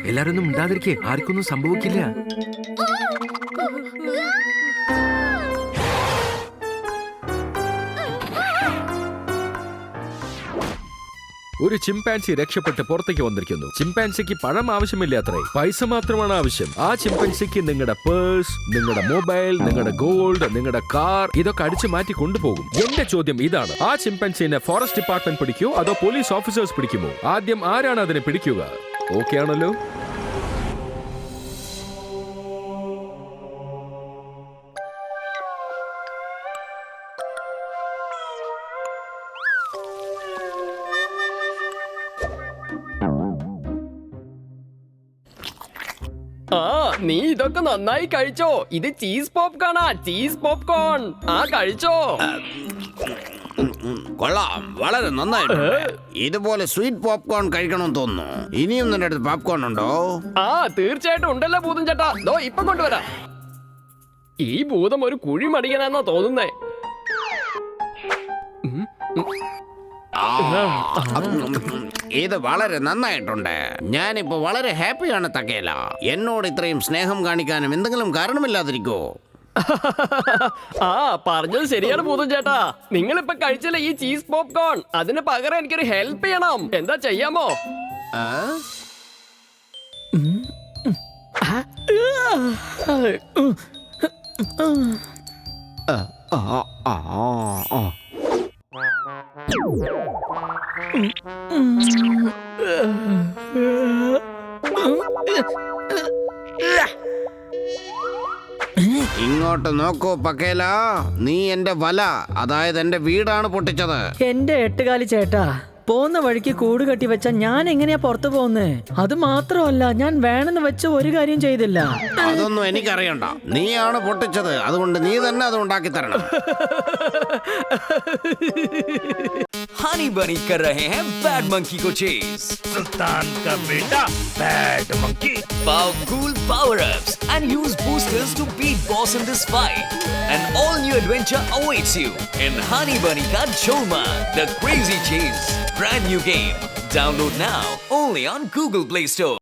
എല്ലാരും ഒന്നും മിണ്ടാതിരിക്കേ, ആർക്കൊന്നും സംഭവിക്കില്ല. ഒരു ചിമ്പാൻസി രക്ഷപ്പെട്ട് പുറത്തേക്ക് വന്നിരിക്കുന്നു. ചിമ്പാൻസിക്ക് പണം ആവശ്യമില്ലാത്രേ, പൈസ മാത്രമാണ് ആവശ്യം. ആ ചിമ്പാൻസിക്ക് നിങ്ങളുടെ പേഴ്സ്, നിങ്ങളുടെ മൊബൈൽ, നിങ്ങളുടെ ഗോൾഡ്, നിങ്ങളുടെ കാർ ഇതൊക്കെ അടിച്ചു മാറ്റി കൊണ്ടുപോകും. എന്റെ ചോദ്യം ഇതാണ്, ആ ചിമ്പാൻസിനെ ഫോറസ്റ്റ് ഡിപ്പാർട്ട്മെന്റ് പിടിക്കുമോ അതോ പോലീസ് ഓഫീസേഴ്സ് പിടിക്കുമോ? ആദ്യം ആരാണ് അതിനെ പിടിക്കുക? ഓക്കെ ആണല്ലോ? നീ ഇതൊക്കെ നന്നായി കഴിച്ചോ. ഇത് ചീസ് പോപ്കോണാ, ചീസ് പോപ്കോൺ. കഴിച്ചോ. കൊള്ളാം, വളരെ നന്നായിട്ട്. ഇതുപോലെ സ്വീറ്റ് പോപ്കോൺ കഴിക്കണമെന്ന് തോന്നുന്നു. ഇനിയും നിന്റെ അടുത്ത് പോപ്കോൺ ഉണ്ടോ? തീർച്ചയായിട്ടും ഉണ്ടല്ലോ ഭൂതം ചേട്ടാ. ഇപ്പൊ കൊണ്ടുവരാം. ഈ ഭൂതം ഒരു കുഴി മടിക്കണെന്നാ തോന്നുന്നേ. ഇത് വളരെ നന്നായിട്ടുണ്ട്. ഞാനിപ്പോ വളരെ ഹാപ്പിയാണ് തക്കേല. എന്നോട് ഇത്രയും സ്നേഹം കാണിക്കാനും എന്തെങ്കിലും കാരണമില്ലാതിരിക്കോ? പറഞ്ഞത് ശരിയാണ് ഭൂതം ചേട്ടാ. നിങ്ങളിപ്പൊ കഴിച്ചില്ല ഈ ചീസ് പോപ്കോൺ, അതിന് പകരം എനിക്കൊരു ഹെൽപ്പ് ചെയ്യണം. എന്താ ചെയ്യാമോ? ഇങ്ങോട്ട് നോക്കൂ പക്കേല, നീ എന്റെ വല, അതായത് എന്റെ വീടാണ് പൊട്ടിച്ചത്. എന്റെ എട്ടുകാലി ചേട്ടാ, പോന്ന വഴിക്ക് കൂട് കെട്ടി വെച്ച ഞാൻ എങ്ങനെയാ പുറത്തു പോകുന്നേ? അത് മാത്രമല്ല, ഞാൻ വേണമെന്ന് വെച്ച് ഒരു കാര്യം ചെയ്തില്ല. അതൊന്നും എനിക്കറിയണ്ട. നീയാണ് പൊട്ടിച്ചത്, അതുകൊണ്ട് നീ തന്നെ അത് ഉണ്ടാക്കി തരണം. हनी बनी कर रहे हैं बैड मंकी को चेज। सुल्तान का बेटा bad monkey. Powerful power-ups and use boosters to beat boss in this fight. An all-new adventure awaits you in Honey Bunny Ka Cholma, the Crazy Chase. Brand new game. Download now only on Google Play Store.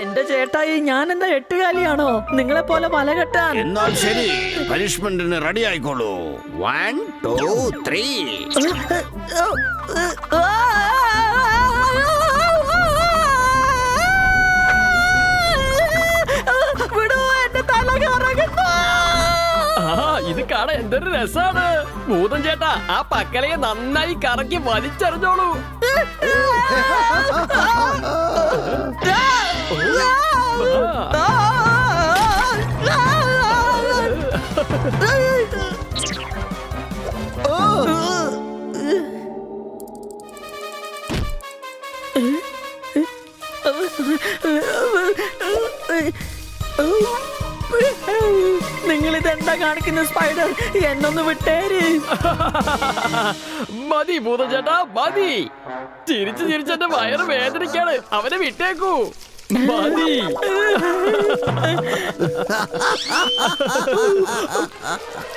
എന്റെ ചേട്ടായി, ഞാൻ എന്താ എട്ടുകാലിയാണോ നിങ്ങളെ പോലെ വല കെട്ടാൻ? എന്നാൽ ശരി, പനിഷ്മെന്റിന് റെഡി ആയിക്കോളൂ. 1 2 3. വിടൂ, എന്റെ തല കറങ്ങുന്നു. ഇത് കാണാൻ എന്തൊരു രസാണ്. ഭൂതം ചേട്ടാ, ആ പക്കലയെ നന്നായി കറക്കി വലിച്ചെറിഞ്ഞോളൂ. നിങ്ങൾ ഇതെന്താ കാണിക്കുന്ന സ്പൈഡർ? എന്നൊന്ന് വിട്ടേര്. മതി ഭൂതം ചേട്ടാ, മതി. ചിരിച്ച് ചിരിച്ചെന്റെ വയറ് വേദനിക്കാണ്. അവനെ വിട്ടേക്കൂ. മതി.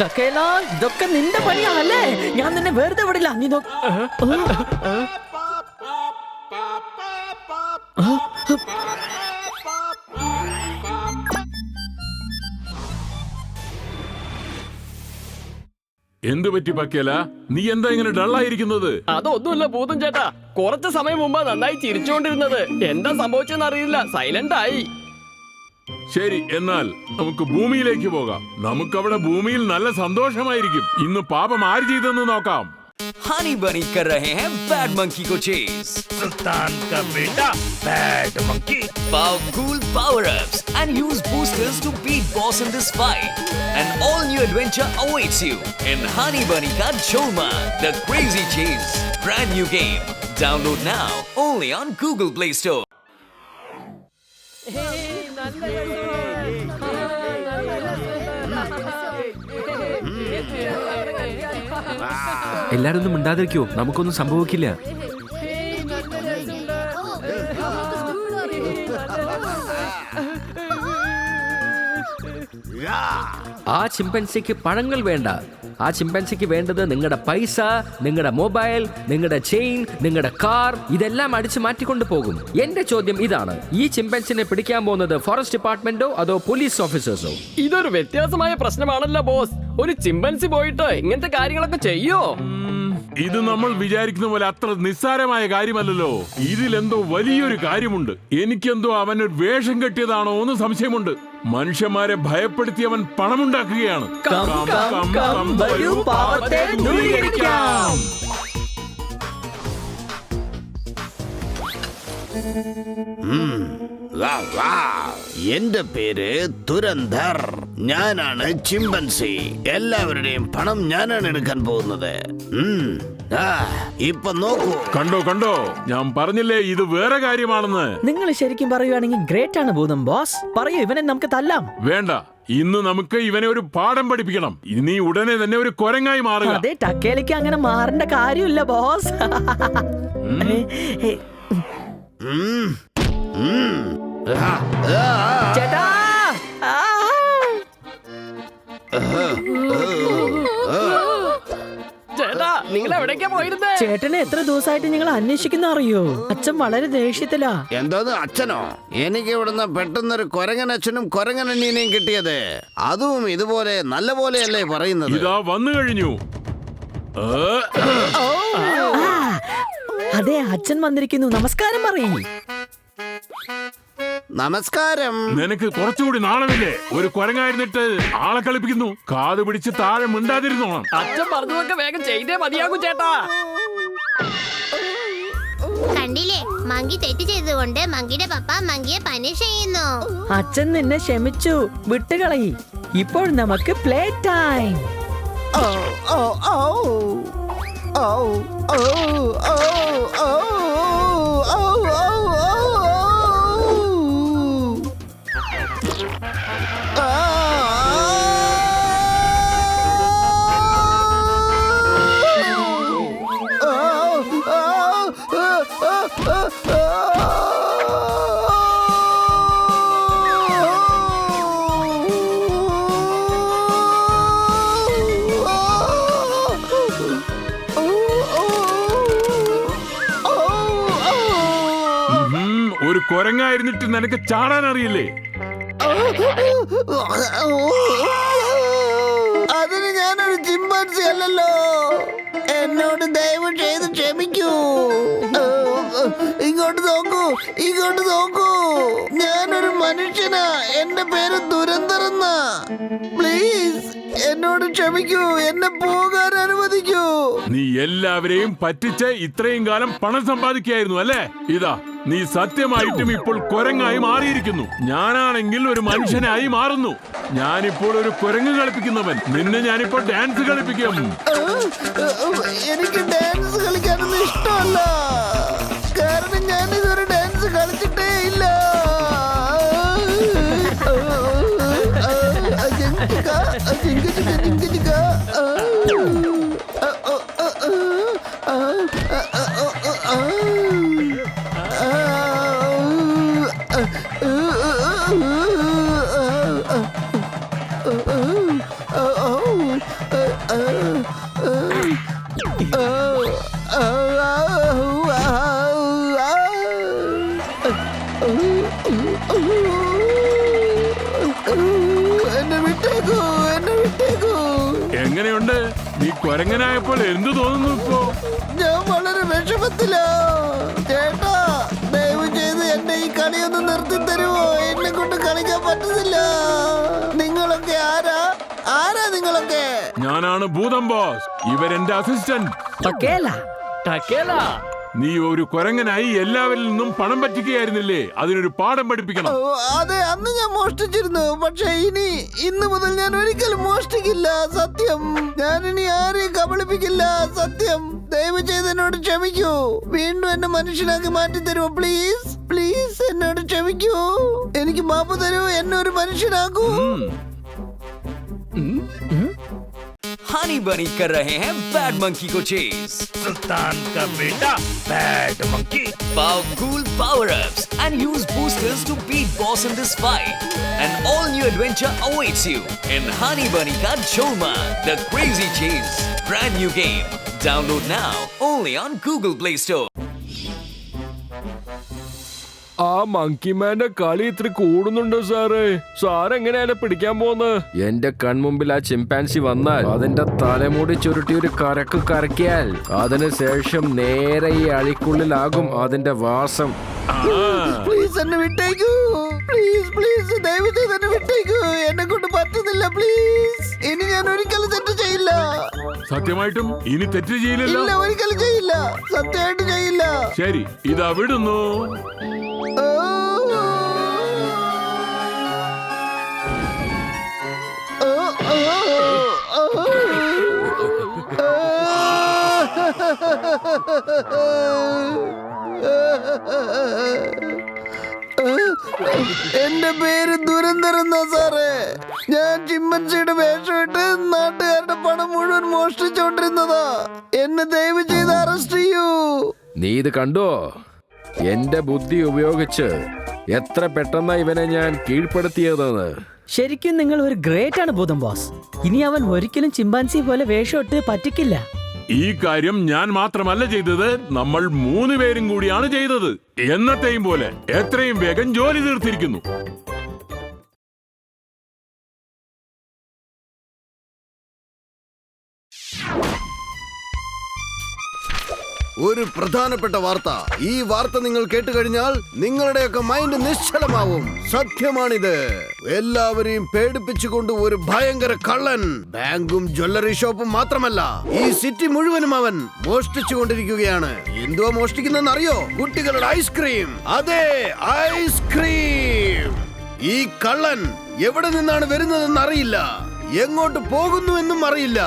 ടക്കേല, ഇതൊക്കെ നിന്റെ പണിയാണല്ലേ? ഞാൻ നിന്നെ വെറുതെ വിടില്ല. നീ എന്തു പറ്റി പക്കേല? നീ എന്താ ഇങ്ങനെ ഡള്ളായിരിക്കുന്നത്? അതൊന്നുമില്ല ഭൂതം ചേട്ടാ, കുറച്ച് സമയം മുമ്പ് നന്നായി ചിരിച്ചുകൊണ്ടിരുന്നത്. എന്താ സംഭവിച്ചെന്ന് അറിയില്ല, സൈലന്റ് ആയി. ശരി, എന്നാൽ നമുക്ക് ഭൂമിയിലേക്ക് പോകാം. നമുക്കവിടെ ഭൂമിയിൽ നല്ല സന്തോഷമായിരിക്കും. ഇന്ന് പാപം ആര് ചെയ്തെന്ന് നോക്കാം. हनी बनी कर रहे हैं बैड मंकी को चेज। सुल्तान का बेटा bad monkey. Powerful power-ups and use boosters to beat boss in this fight. An all-new adventure awaits you in Honey Bunny Ka Cholman, The Crazy Chase. Brand new game. Download now only on Google Play Store. എല്ലാരും ഒന്നും മിണ്ടാതിരിക്കോ, നമുക്കൊന്നും സംഭവിക്കില്ല. ആ ചിമ്പൻസിക്ക് പഴങ്ങൾ വേണ്ട. ആ ചിമ്പൻസിക്ക് വേണ്ടത് നിങ്ങളുടെ പൈസ, നിങ്ങളുടെ മൊബൈൽ, നിങ്ങളുടെ ചെയിൻ, നിങ്ങളുടെ കാർ, ഇതെല്ലാം അടിച്ചു മാറ്റിക്കൊണ്ട് പോകും. എന്റെ ചോദ്യം ഇതാണ്, ഈ ചിമ്പൻസിനെ പിടിക്കാൻ പോകുന്നത് ഫോറസ്റ്റ് ഡിപ്പാർട്ട്മെന്റോ അതോ പോലീസ് ഓഫീസേഴ്സോ? ഇതൊരു വ്യത്യാസമായ പ്രശ്നമാണല്ലോ ബോസ്. ഒരു ചിമ്പൻസി പോയിട്ട് ഇങ്ങനത്തെ കാര്യങ്ങളൊക്കെ ചെയ്യോ? ഇത് നമ്മൾ വിചാരിക്കുന്ന പോലെ അത്ര നിസ്സാരമായ കാര്യമല്ലല്ലോ. ഇതിലെന്തോ വലിയൊരു കാര്യമുണ്ട്. എനിക്കെന്തോ അവനൊരു വേഷം കെട്ടിയതാണോ എന്ന് സംശയമുണ്ട്. മനുഷ്യന്മാരെ ഭയപ്പെടുത്തി അവൻ പണമുണ്ടാക്കുകയാണ്. വരൂ, പാവത്തെ ദൂരീകരിക്കാം. എന്റെ പേര് തുരന്തർ. ഞാനാണ് ചിമ്പൻസി. എല്ലാവരുടെയും പണം ഞാനാണ് എടുക്കാൻ പോകുന്നത്. ഇപ്പൊ നോക്കൂ. കണ്ടോ, ഞാൻ പറഞ്ഞില്ലേ ഇത് വേറെ കാര്യമാണെന്ന്. നിങ്ങൾ ശരിക്കും പറയുവാണെങ്കിൽ ഗ്രേറ്റ് ആണ് ഭൂതം ബോസ്. പറയൂ, ഇവനെ നമുക്ക് തല്ലാം. വേണ്ട, ഇന്ന് നമുക്ക് ഇവനെ ഒരു പാഠം പഠിപ്പിക്കണം. നീ ഉടനെ തന്നെ ഒരു കുരങ്ങായി മാറുക. അതെ, ടക്കേലിക്ക് അങ്ങനെ മാറേണ്ട കാര്യമില്ല ബോസ്. ചേട്ടാ, ചേട്ടാ, നിങ്ങൾ എവിടേക്കാ പോയിരുന്നേ? ചേട്ടനെ എത്ര ദിവസമായിട്ട് ഞങ്ങൾ അന്വേഷിക്കുന്ന അറിയോ? അച്ഛൻ വളരെ ദേഷ്യത്തിലാ. എന്തോന്ന് അച്ഛനോ? എനിക്ക് ഇവിടുന്ന് പെട്ടെന്നൊരു കൊരങ്ങനച്ഛനും കൊരങ്ങനണ്ണീനെയും കിട്ടിയത്. അതും ഇതുപോലെ നല്ല പോലെയല്ലേ പറയുന്നത്? ഇതാ വന്നു കഴിഞ്ഞു. അതെ, അച്ഛൻ വന്നിരിക്കുന്നു. നമസ്കാരം പറയും. നമസ്കാരം. നിനക്ക് കുറച്ചുകൂടി നാണമില്ലേ? ഒരു കുരങ്ങായിരുന്നിട്ട് ആളെ കളിപ്പിക്കുന്നു. കാത് പിടിച്ച് താഴെ മിണ്ടാതിരുന്നോണം. അച്ഛൻ പറഞ്ഞതൊക്കെ വേഗം ചെയ്തേ മതിയാകും ചേട്ടാ. കണ്ടില്ലേ, മങ്കി തെറ്റ് ചെയ്തുകൊണ്ട് മങ്കിയുടെ പപ്പ മങ്കിയെ പനിഷ് ചെയ്യുന്നു. അച്ഛൻ നിന്നെ ക്ഷമിച്ചു, വിട്ടുകളയി. ഇപ്പോൾ നമുക്ക് പ്ലേ ടൈം. ഒരു കുരങ്ങായിരുന്നിട്ട് നിനക്ക് ചാടാൻ അറിയില്ലേ? അതിന് ഞാനൊരു ചിമ്പാൻസി അല്ലല്ലോ. എന്നോട് ദയവ് ചെയ്ത് ക്ഷമിക്കൂ. ഇങ്ങോട്ട് നോക്കൂ. ഞാനൊരു മനുഷ്യനാ. എന്റെ പേര് ദുരന്തർ എന്നാ. പ്ലീസ് എന്നോട് ക്ഷമിക്കൂ. എന്നെ പോകാൻ അനുവദിക്കൂ. നീ എല്ലാവരെയും പറ്റിച്ച് ഇത്രയും കാലം പണം സമ്പാദിക്കായിരുന്നു അല്ലേ? ഇതാ, നീ സത്യമായിട്ടും ഇപ്പോൾ കുരങ്ങായി മാറിയിരിക്കുന്നു. ഞാനാണെങ്കിൽ ഒരു മനുഷ്യനായി മാറുന്നു. ഞാനിപ്പോൾ ഒരു കുരങ്ങ് കളിപ്പിക്കുന്നവൻ. നിന്നെ ഞാനിപ്പോൾ ഡാൻസ് കളിപ്പിക്കും. എനിക്ക് ഡാൻസ് കളിക്കാനൊന്നും ഇഷ്ടമല്ല. കാരണം ഞാൻ ഇതൊരു ഡാൻസ് കളിച്ചിട്ടേ ഇല്ല. എങ്ങനെയുണ്ട്? നീ കുരങ്ങനായപ്പോൾ എന്തു തോന്നുന്നു ഇപ്പോ? ഞാൻ വളരെ വിഷമത്തിലാ. ചേട്ടാ, ദയവ് ചെയ്ത് എന്നെ ഈ കളിയൊന്ന് നിർത്തി തരുമോ? എന്നെ കൊണ്ട് കളിക്കാൻ പറ്റുന്നില്ല. നിങ്ങളൊക്കെ ആരാ? നിങ്ങളൊക്കെ? ഞാൻ ഞാനാണ് ഭൂതം ബോസ്. ഇവരെന്റെ അസിസ്റ്റന്റ്. പക്കേല ടക്കേല നീ ഒരു കുരങ്ങനായി എല്ലാവരിൽ നിന്നും പണം പറ്റിക്കുകയായിരുന്നില്ലേ? അതിനൊരു പാഠം പഠിപ്പിക്കണം. അതെ, അന്ന് ഞാൻ മോഷ്ടിച്ചിരുന്നു. പക്ഷെ ഇന്ന് മുതൽ ഞാൻ ഒരിക്കലും മോഷ്ടിക്കില്ല. സത്യം. ഞാൻ ഇനി ആരെയും കബളിപ്പിക്കില്ല. സത്യം. ദയവ് ചെയ്ത് എന്നോട് ക്ഷമിക്കൂ. വീണ്ടും എന്നെ മനുഷ്യനാക്കി മാറ്റി തരുമോ? പ്ലീസ് പ്ലീസ് എന്നോട് ക്ഷമിക്കൂ. എനിക്ക് മാപ്പ് തരൂ. എന്നെ ഒരു മനുഷ്യനാക്കൂ. हनी बनी कर रहे हैं बैड मंकी को चेज. सुल्तान का बेटा bad monkey. Powerful power-ups and use boosters to beat boss in this fight. An all-new adventure awaits you in Honey Bunny Ka Cholman, The Crazy Chase. Brand new game. Download now only on Google Play Store. ആ മങ്കിമാന്റെ കളി ഇത്ര കൂടുന്നുണ്ടോ sir? Sir എങ്ങനെയാണ് പിടിക്കാൻ പോകുന്നത്? എന്റെ കൺമുമ്പിൽ ആ chimpanzee വന്നാൽ അതിന്റെ തലമുടി ചുരുട്ടി ഒരു കരക്ക് കറക്കിയാൽ അതിനുശേഷം നേരെ ഈ അഴിക്കുള്ളിലാകും അതിന്റെ വാസം. പ്ലീസ് എന്നെ വിട്ടേക്കൂ. പ്ലീസ് പ്ലീസ് ദയവ് ചെയ്ത് എന്നെ വിട്ടേക്കൂ. എന്നെ കൊണ്ട് പറ്റുന്നില്ല. പ്ലീസ്. ഇനി ഞാൻ ഒരിക്കലും തെറ്റ് ചെയ്യില്ല. സത്യമായിട്ടും ഇനി തെറ്റ് ചെയ്യില്ലല്ലോ? ഇല്ല, ഒരിക്കലും ചെയ്യില്ല. സത്യമായിട്ട് ചെയ്യില്ല. ശരി, ഇതാ വിടുന്നു. എന്റെ പേര് ദുരന്തരം എന്നാ സാറേ. ഞാൻ ചിമ്മൻസിയുടെ വേഷമിട്ട് നാട്ടുകാരുടെ പണം മുഴുവൻ മോഷ്ടിച്ചോണ്ടിരുന്നതാ. എന്നെ ദയവ് ചെയ്ത് അറസ്റ്റ് ചെയ്യൂ. നീ ഇത് കണ്ടോ? എന്റെ ബുദ്ധി ഉപയോഗിച്ച് എത്ര പെട്ടെന്നാ ഇവനെ ഞാൻ കീഴ്പ്പെടുത്തിയതെന്ന്. ശരിക്കും നിങ്ങൾ ഒരു ഗ്രേറ്റ് ആണ് ഭൂതം ബോസ്. ഇനി അവൻ ഒരിക്കലും ചിമ്പാൻസി പോലെ വേഷമിട്ട് പറ്റിക്കില്ല. ഈ കാര്യം ഞാൻ മാത്രമല്ല ചെയ്തത്, നമ്മൾ 3 പേരും കൂടിയാണ് ചെയ്തത്. എന്നത്തെയും പോലെ എത്രയും വേഗം ജോലി തീർത്തിരിക്കുന്നു. ഒരു പ്രധാനപ്പെട്ട വാർത്ത. ഈ വാർത്ത നിങ്ങൾ കേട്ട് കഴിഞ്ഞാൽ നിങ്ങളുടെയൊക്കെ മൈൻഡ് നിശ്ചലമാവും. സത്യമാണിത്. എല്ലാവരെയും പേടിപ്പിച്ചുകൊണ്ട് ഒരു ഭയങ്കര കള്ളൻ ബാങ്കും ജ്വല്ലറി ഷോപ്പും മാത്രമല്ല, ഈ സിറ്റി മുഴുവനും അവൻ മോഷ്ടിച്ചുകൊണ്ടിരിക്കുകയാണ്. എന്തുവാ മോഷ്ടിക്കുന്നതെന്ന് അറിയോ? കുട്ടികളുടെ ഐസ്ക്രീം. അതെ, ഐസ്ക്രീം. ഈ കള്ളൻ എവിടെ നിന്നാണ് വരുന്നതെന്ന് അറിയില്ല, എങ്ങോട്ട് പോകുന്നുവെന്നും അറിയില്ല.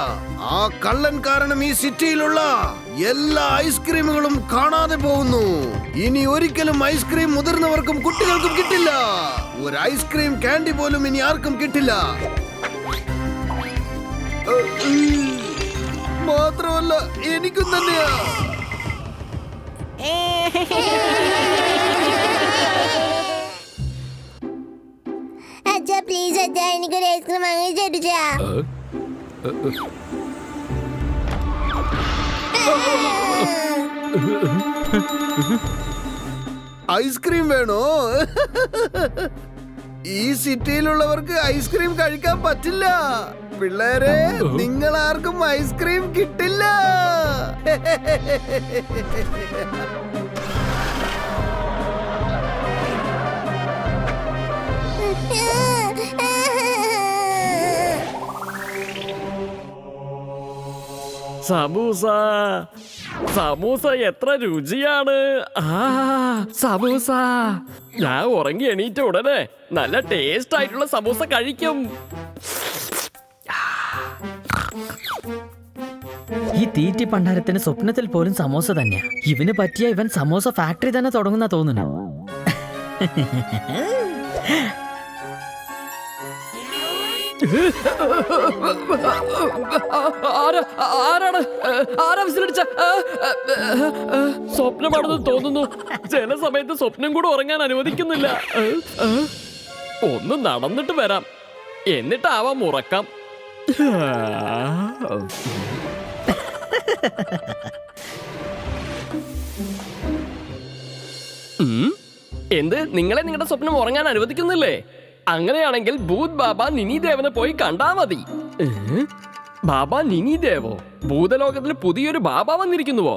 ആ കള്ളൻ കാരണം ഈ സിറ്റിയിലുള്ള എല്ലാ ഐസ്ക്രീമുകളും കാണാതെ പോകുന്നു. ഇനി ഒരിക്കലും ഐസ്ക്രീം മുതിർന്നവർക്കും കുട്ടികൾക്കും കിട്ടില്ല. ഒരു ഐസ്ക്രീം കാൻഡി പോലും ഇനി ആർക്കും കിട്ടില്ല. മാത്രമല്ല എനിക്കും തന്നെയാ. അച്ഛാ പ്ലീസ് അച്ഛാ, എനിക്കൊരു ഐസ്ക്രീം വാങ്ങിച്ചാ. ഐസ്ക്രീം വേണോ? ഈ സിറ്റിയിലുള്ളവർക്ക് ഐസ്ക്രീം കഴിക്കാൻ പറ്റില്ല. പിള്ളേരെ, നിങ്ങൾ ആർക്കും ഐസ്ക്രീം കിട്ടില്ല. സമൂസ സമൂസ എത്ര രുചിയാണ്. സമൂസ. ഞാൻ ഉറങ്ങി എണീറ്റ ഉടനെ നല്ല ടേസ്റ്റ് ആയിട്ടുള്ള സമൂസ കഴിക്കും. ഈ തീറ്റി പണ്ടാരത്തിന് സ്വപ്നത്തിൽ പോലും സമോസ തന്നെയാ. ഇവന് പറ്റിയ ഇവൻ സമോസ ഫാക്ടറി തന്നെ തുടങ്ങുന്ന തോന്നുന്നു. ആരാ വിസിലടിച്ച? സ്വപ്നമാണെന്ന് തോന്നുന്നു. ചില സമയത്ത് സ്വപ്നം കൂടെ ഉറങ്ങാൻ അനുവദിക്കുന്നില്ല. ഒന്ന് നടന്നിട്ട് വരാം, എന്നിട്ടാവാം ഉറക്കാം. എന്ത്, നിങ്ങളെ നിങ്ങളുടെ സ്വപ്നം ഉറങ്ങാൻ അനുവദിക്കുന്നില്ലേ? അങ്ങനെയാണെങ്കിൽ ഭൂത് ബാബ നിനി ദേവനെ പോയി കണ്ടാ മതി. ബാബ നിനി ദേവോ? ഭൂതലോകത്തിൽ പുതിയൊരു ബാബ വന്നിരിക്കുന്നുവോ?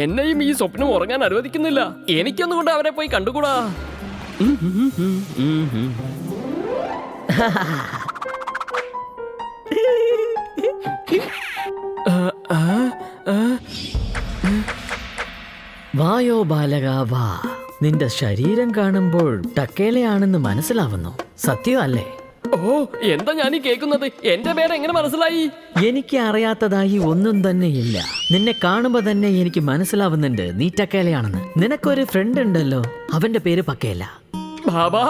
എന്നെയും ഈ സ്വപ്നം ഉറങ്ങാൻ അനുവദിക്കുന്നില്ല. എനിക്കൊന്നുകൊണ്ട് അവരെ പോയി കണ്ടുകൂടാ. വായോ ബാലക വാ. നിന്റെ ശരീരം കാണുമ്പോൾ ടക്കേലയാണെന്ന് മനസ്സിലാവുന്നു. സത്യമല്ലേ? ഓ, എന്താ ഞാൻ ഈ കേൾക്കുന്നത്? എന്റെ പേര് എങ്ങനെ മനസ്സിലായി? എനിക്ക് അറിയാത്തതായി ഒന്നും തന്നെ ഇല്ല. നിന്നെ കാണുമ്പോ തന്നെ എനിക്ക് മനസ്സിലാവുന്നുണ്ട് നീ ടക്കേലയാണെന്ന്. നിനക്കൊരു ഫ്രണ്ട് ഉണ്ടല്ലോ, അവന്റെ പേര് പക്കേല. ബാബാ,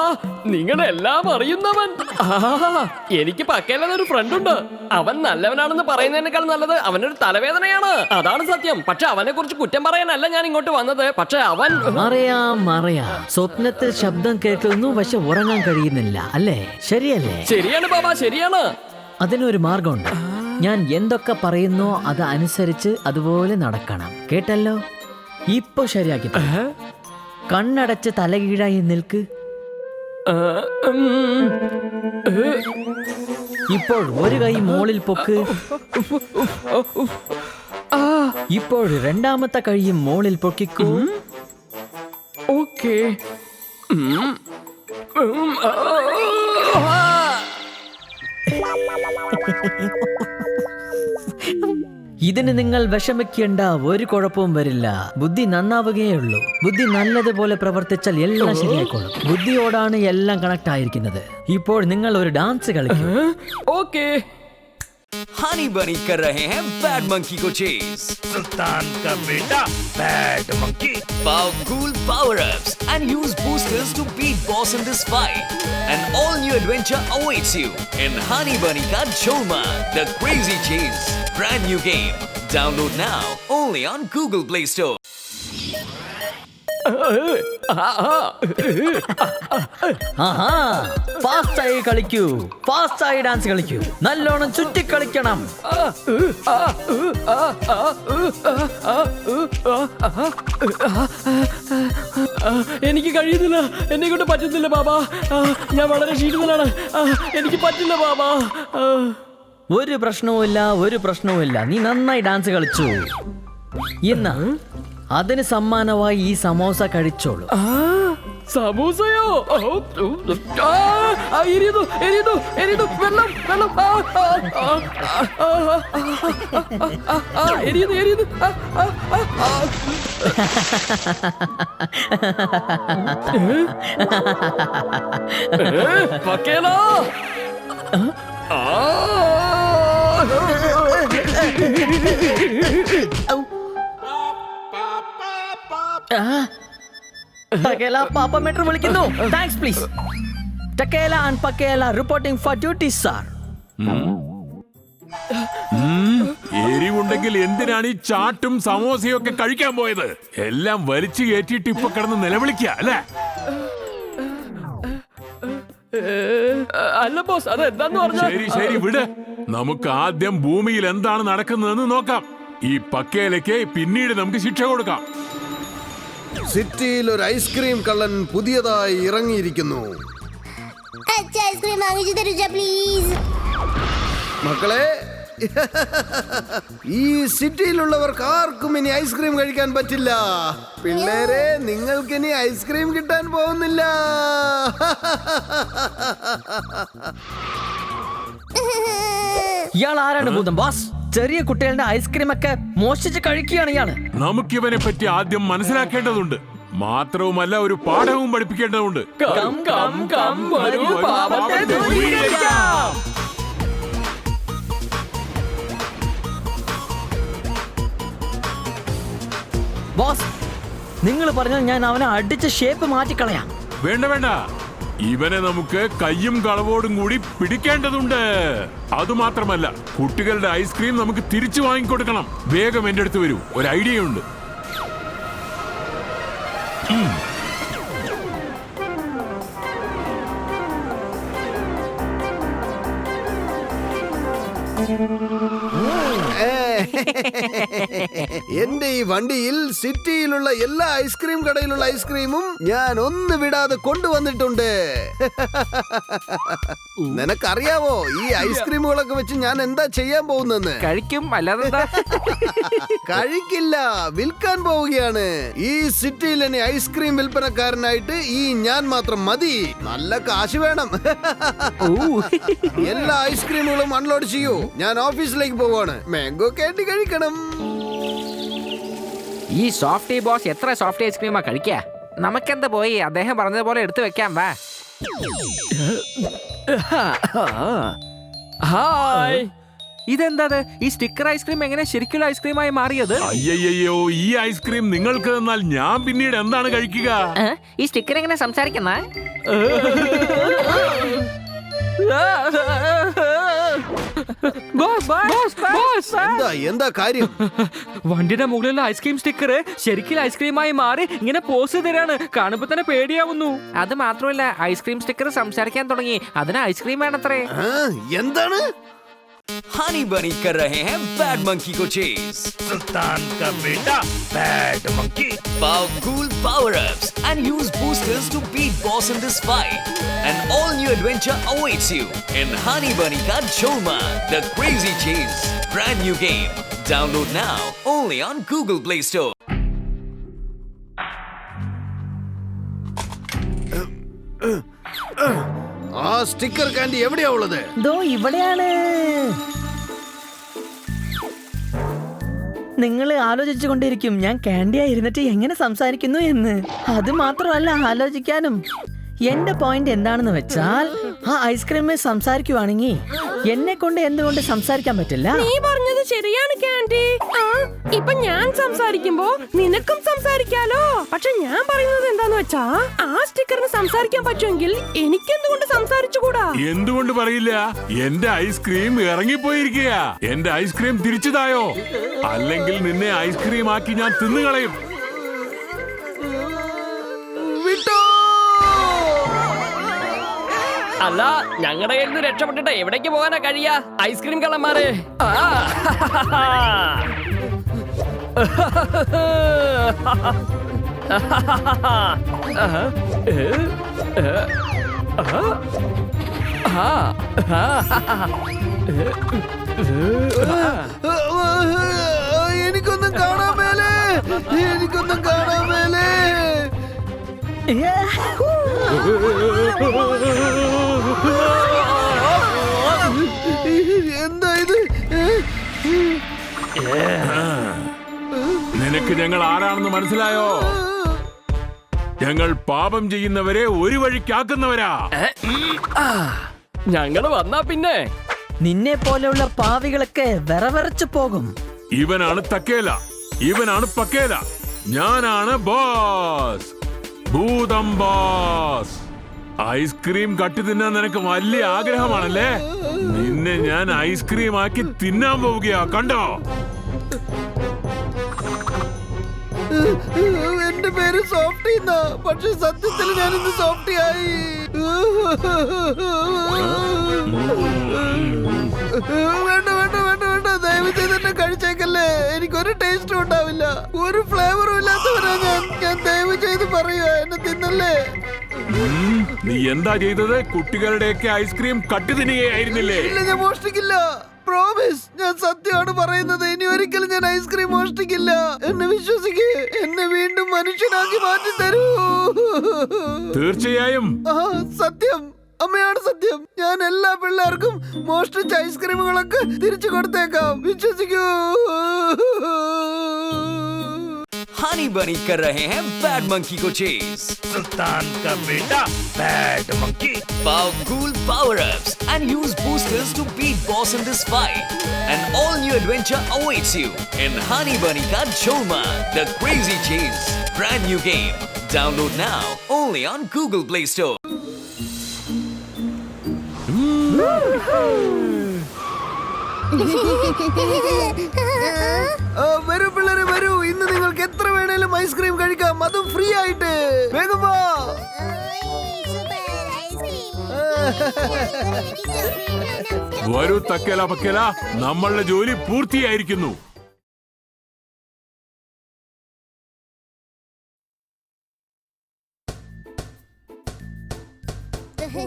നിങ്ങളെല്ലാം അറിയുന്നവൻ. എനിക്ക് പക്കേലൊരു ഫ്രണ്ട് ഉണ്ട്. അവൻ നല്ലവനാണെന്ന് പറയുന്നതിനേക്കാൾ നല്ലത് അവനൊരു തലവേദനയാണ്. അതാണ് സത്യം. പക്ഷെ അവനെ കുറിച്ച് കുറ്റം പറയാനല്ല ഞാൻ ഇങ്ങോട്ട് വന്നത്. പക്ഷെ അവൻ അറിയാം. സ്വപ്നത്തിൽ ശബ്ദം കേൾക്കുന്നു, പക്ഷെ ഉറങ്ങാൻ കഴിയുന്നില്ല അല്ലേ? ശരിയല്ലേ? ശരിയാണ് ബാബാ, ശരിയാണ്. അതിനൊരു മാർഗമുണ്ട്. ഞാൻ എന്തൊക്കെ പറയുന്നോ അത് അനുസരിച്ച് അതുപോലെ നടക്കണം. കേട്ടല്ലോ? ഇപ്പൊ ശരിയാക്കി. കണ്ണടച്ച് തലകീഴായി നിൽക്ക്. ഇപ്പോൾ ഒരു കൈ മോളിൽ പൊക്ക്. ഇപ്പോൾ രണ്ടാമത്തെ കൈയും മോളിൽ പൊക്കിക്കൂ. ഓക്കേ. ഇതിന് നിങ്ങൾ വിഷമിക്കേണ്ട, ഒരു കുഴപ്പവും വരില്ല. ബുദ്ധി നന്നാവുകയുള്ളൂ. ബുദ്ധി നല്ലതുപോലെ പ്രവർത്തിച്ചാൽ എല്ലാം ശരിയായിക്കോളും. ബുദ്ധിയോടാണ് എല്ലാം കണക്ട് ആയിരിക്കുന്നത്. ഇപ്പോൾ നിങ്ങൾ ഒരു ഡാൻസ് കളിക്കും. ഓക്കേ. हनी बनी कर रहे हैं बैड मंकी को चेज. सुल्तान का बेटा bad monkey. Powerful power-ups and use boosters to beat boss in this fight. An all-new adventure awaits you in Honey Bunny Ka Cholma, The Crazy Chase. Brand new game. Download now only on Google Play Store. ഫാസ്റ്റായി കളിക്കൂ, ഫാസ്റ്റായി dance കളിക്കൂ, നല്ലോണം ചുറ്റി കളിക്കണം. എനിക്ക് കഴിയുന്നില്ല, എന്നെ കൊണ്ട് പറ്റുന്നില്ല ബാബാ. ഞാൻ വളരെ ക്ഷീണിതനാണ്. എനിക്ക് പറ്റില്ല ബാബാ. ഒരു പ്രശ്നവുമില്ല. നീ നന്നായി ഡാൻസ് കളിച്ചു. ഇന്ന് അതിന് സമ്മാനമായി ഈ സമോസ കഴിച്ചോളൂ. സമൂസയോ? എരിയുന്നു, വെള്ളം. എരിയുന്നു. പക്കേലാ. ടക്കേല പാപ്പ മെട്രോ വിളിക്കുന്നു. Thanks please. Takkela and Pakkela reporting for duty sir. എരിവുണ്ടെങ്കിൽ എന്തിനാണ് ഈ ചാട്ടും സമോസയും ഒക്കെ കഴിക്കാൻ പോയത്? എല്ലാം വലിച്ചു കയറ്റിയിട്ട് ഇപ്പൊ കിടന്ന് നിലവിളിക്കുക അല്ലേ? അല്ല ബോസ്, അത് എന്താന്ന് പറഞ്ഞാൽ. ശരി വിട്. നമുക്ക് ആദ്യം ഭൂമിയിൽ എന്താണ് നടക്കുന്നതെന്ന് നോക്കാം. ഈ പക്കേലയ്ക്ക് പിന്നീട് നമുക്ക് ശിക്ഷ കൊടുക്കാം. സിറ്റിയിൽ ഒരു ഐസ്ക്രീം കള്ളൻ പുതിയതായി ഇറങ്ങിയിരിക്കുന്നു. ഐസ്ക്രീം വാങ്ങിച്ചു തരൂ പ്ലീസ്. മക്കളെ, ഈ സിറ്റിയിലുള്ളവർക്ക് ആർക്കും ഇനി ഐസ്ക്രീം കഴിക്കാൻ പറ്റില്ല. പിള്ളേരെ, നിങ്ങൾക്ക് ഇനി ഐസ്ക്രീം കിട്ടാൻ പോകുന്നില്ല. ഇയാൾ ആരാണ് ഭൂതം ബോസ്? ചെറിയ കുട്ടികളുടെ ഐസ്ക്രീം ഒക്കെ മോഷിച്ച് കഴിക്കുകയാണ് ഇയാള്. നമുക്കിവനെ പറ്റി ആദ്യം മനസ്സിലാക്കേണ്ടതുണ്ട്. മാത്രവുമല്ല ഒരു പാഠവും പഠിപ്പിക്കേണ്ടതുണ്ട്. വരൂ, പാപത്തെ ദൂരീകരിക്കാം. ബോസ്, നിങ്ങൾ പറഞ്ഞാൽ ഞാൻ അവനെ അടിച്ച് ഷേപ്പ് മാറ്റിക്കളയാം. വേണ്ട. ഇവനെ നമുക്ക് കയ്യും കളവോടും കൂടി പിടിക്കേണ്ടതുണ്ട്. അതുമാത്രമല്ല, കുട്ടികളുടെ ഐസ്ക്രീം നമുക്ക് തിരിച്ചു വാങ്ങിക്കൊടുക്കണം. വേഗം എന്റെ അടുത്ത് വരൂ, ഒരു ഐഡിയ ഉണ്ട്. എന്റെ ഈ വണ്ടിയിൽ സിറ്റിയിലുള്ള എല്ലാ ഐസ്ക്രീം കടയിലുള്ള ഐസ്ക്രീമും ഞാൻ ഒന്ന് വിടാതെ കൊണ്ടുവന്നിട്ടുണ്ട്. നിനക്കറിയാവോ ഈ ഐസ്ക്രീമുകളൊക്കെ വെച്ച് ഞാൻ എന്താ ചെയ്യാൻ പോകുന്നെന്ന്? കഴിക്കും, അല്ലാതെ കഴിക്കില്ല, വിൽക്കാൻ പോവുകയാണ്. ഈ സിറ്റിയിൽ ഇനി ഐസ്ക്രീം വിൽപ്പനക്കാരനായിട്ട് ഈ ഞാൻ മാത്രം മതി. നല്ല കാശ് വേണം. എല്ലാ ഐസ്ക്രീമുകളും അൺലോഡ് ചെയ്യൂ. ഞാൻ ഓഫീസിലേക്ക് പോവാണ്. മാംഗോ കാൻഡി കഴിക്കണം. ഈ സോഫ്റ്റ് ബോസ് എത്ര സോഫ്റ്റ് ഐസ്ക്രീമാ കഴിക്കാ? നമുക്കെന്താ പോയി അദ്ദേഹം പറഞ്ഞതുപോലെ എടുത്തു വെക്കാം. വാ. ഹായ്. ഇതെന്താ ഈ സ്റ്റിക്കർ ഐസ്ക്രീം എങ്ങനെ ശരിക്കുള്ള ഐസ്ക്രീമായി മാറിയത്? അയ്യയ്യോ, ഈ ഐസ്ക്രീം നിങ്ങൾക്ക് തന്നാൽ ഞാൻ പിന്നീട് എന്താണ് കഴിക്കുക? ഈ സ്റ്റിക്കർ എങ്ങനെ സംസാരിക്കുന്ന? എന്താ കാര്യം? വണ്ടിയുടെ മുകളിലുള്ള ഐസ്ക്രീം സ്റ്റിക്കർ ശരിക്കും ഐസ്ക്രീമായി മാറി ഇങ്ങനെ പോസ് തരാണ്. കാണുമ്പോ തന്നെ പേടിയാവുന്നു. അത് മാത്രമല്ല, ഐസ്ക്രീം സ്റ്റിക്കർ സംസാരിക്കാൻ തുടങ്ങി. അതിന് ഐസ്ക്രീം വേണത്രേ. എന്താണ്? हनी बनी कर रहे हैं बैड मंकी को चेज. सुल्तान का बेटा bad monkey. Powerful power-ups and use boosters to beat boss in this fight. An all-new adventure awaits you in Honey Bunny Ka Cholma, the Crazy Chase. Brand new game. Download now only on Google Play Store. ആ sticker candy എവിടെയാ ഉള്ളത്? ദോ ഇവിടെയാണ്. നിങ്ങൾ ആലോചിച്ചു കൊണ്ടിരിക്കും ഞാൻ കാൻഡിയായി ഇരുന്നിട്ട് എങ്ങനെ സംസാരിക്കുന്നു എന്ന്. അത് മാത്രമല്ല ആലോചിക്കാനും. എന്റെ പോയിന്റ് എന്താണെന്ന് വെച്ചാൽ, ആ ഐസ്ക്രീമിൽ സംസാരിക്കുവാണെങ്കിൽ എന്നെ കൊണ്ട് എന്തുകൊണ്ട് സംസാരിക്കാൻ പറ്റില്ല? നീ പറഞ്ഞത് ശരിയാണ് കാൻഡി. ഇപ്പൊ ഞാൻ സംസാരിക്കുമ്പോ നിനക്കും സംസാരിക്കാലോ. പക്ഷെ ഞാൻ പറയുന്നത് എന്താന്ന് വെച്ചാ, ആ സ്റ്റിക്കറിന് സംസാരിക്കാൻ പറ്റുമെങ്കിൽ എനിക്കെന്തുകൊണ്ട് സംസാരിച്ചുകൂടാ? എന്തുകൊണ്ട് പറയില്ല? എന്റെ ഐസ്ക്രീം ഇറങ്ങിപ്പോയിരിക്കുക. എന്റെ ഐസ്ക്രീം തിരിച്ചതായോ? അല്ലെങ്കിൽ നിന്നെ ഐസ്ക്രീം ആക്കി ഞാൻ തിന്നുകളയും. അല്ല, ഞങ്ങളുടെ കയ്യിൽ നിന്ന് രക്ഷപ്പെട്ടിട്ട് എവിടേക്ക് പോകാനാ കഴിയാ? ഐസ്ക്രീം കള്ളന്മാരെ. എനിക്കൊന്നും കാണാൻ മേലേ, എനിക്കൊന്നും കാണാൻ മേലേ. എന്താ ഇത്? നിനക്ക് ഞങ്ങൾ ആരാണെന്ന് മനസ്സിലായോ? ഞങ്ങൾ പാപം ചെയ്യുന്നവരെ ഒരു വഴിക്കാക്കുന്നവരാ. ഞങ്ങള് വന്നാ പിന്നെ നിന്നെ പോലെയുള്ള പാവികളൊക്കെ വിറവിറച്ചു പോകും. ഇവനാണ് തക്കേല, ഇവനാണ് പക്കേല, ഞാനാണ് ബോസ്, ഭൂതം ബോസ്. ഐസ്ക്രീം കട്ടി തിന്നാൻ നിനക്ക് വലിയ ആഗ്രഹമാണല്ലേ? നിന്നെ ഞാൻ ഐസ്ക്രീം ആക്കി തിന്നാൻ പോവുകയാ, കണ്ടോ? എന്റെ പേര് സോഫ്റ്റി എന്നാ, പക്ഷെ സത്യത്തിൽ ഞാനിന്ന് സോഫ്റ്റി ആയി. വേണ്ട വേണ്ട വേണ്ട വേണ്ട, ദയവ് ചെയ്ത് എന്നെ കഴിച്ചേക്കല്ലേ. എനിക്കൊരു ടേസ്റ്റും ഉണ്ടാവില്ല, ഒരു ഫ്ലേവറും ഇല്ലാത്തവരാ ഞാൻ ദയവ് ചെയ്ത് പറയുക, എന്നെ തിന്നല്ലേ. നീ എന്താ ചെയ്തത്? കുട്ടികളുടെയൊക്കെ ഐസ്ക്രീം കട്ടി തിന്നുകയായിരുന്നില്ലേ? ഇല്ല, ഞാൻ മോഷ്ടിക്കില്ല. പ്രോമിസ്, ഞാൻ സത്യമാണ് പറയുന്നത്. ഇനി ഒരിക്കലും ഞാൻ ഐസ്ക്രീം മോഷ്ടിക്കില്ല. എന്നെ വിശ്വസിക്ക്, എന്നെ വീണ്ടും മനുഷ്യനാക്കി മാറ്റി തരൂ. തീർച്ചയായും. സത്യം, അമ്മയാണ് സത്യം. ഞാൻ എല്ലാ പിള്ളേർക്കും മോഷ്ടിച്ച ഐസ്ക്രീമുകളൊക്കെ തിരിച്ചു കൊടുത്തേക്കാം, വിശ്വസിക്കൂ. हनी बनी कर रहे हैं बैड मंकी को चेज. सुल्तान का बेटा bad monkey. Powerful power-ups and use boosters to beat boss in this fight. An all-new adventure awaits you in Honey Bunny Ka Cholma, the Crazy Chase. Brand new game. Download now only on Google Play Store. വരൂ പിള്ളേരെ വരൂ, ഇന്ന് നിങ്ങൾക്ക് എത്ര വേണേലും ice cream കഴിക്കാം, അതും free ആയിട്ട്. വേഗം വാ. വരൂ തക്കേല പക്കേല, നമ്മളുടെ ജോലി പൂർത്തിയായിരിക്കുന്നു. എന്റെ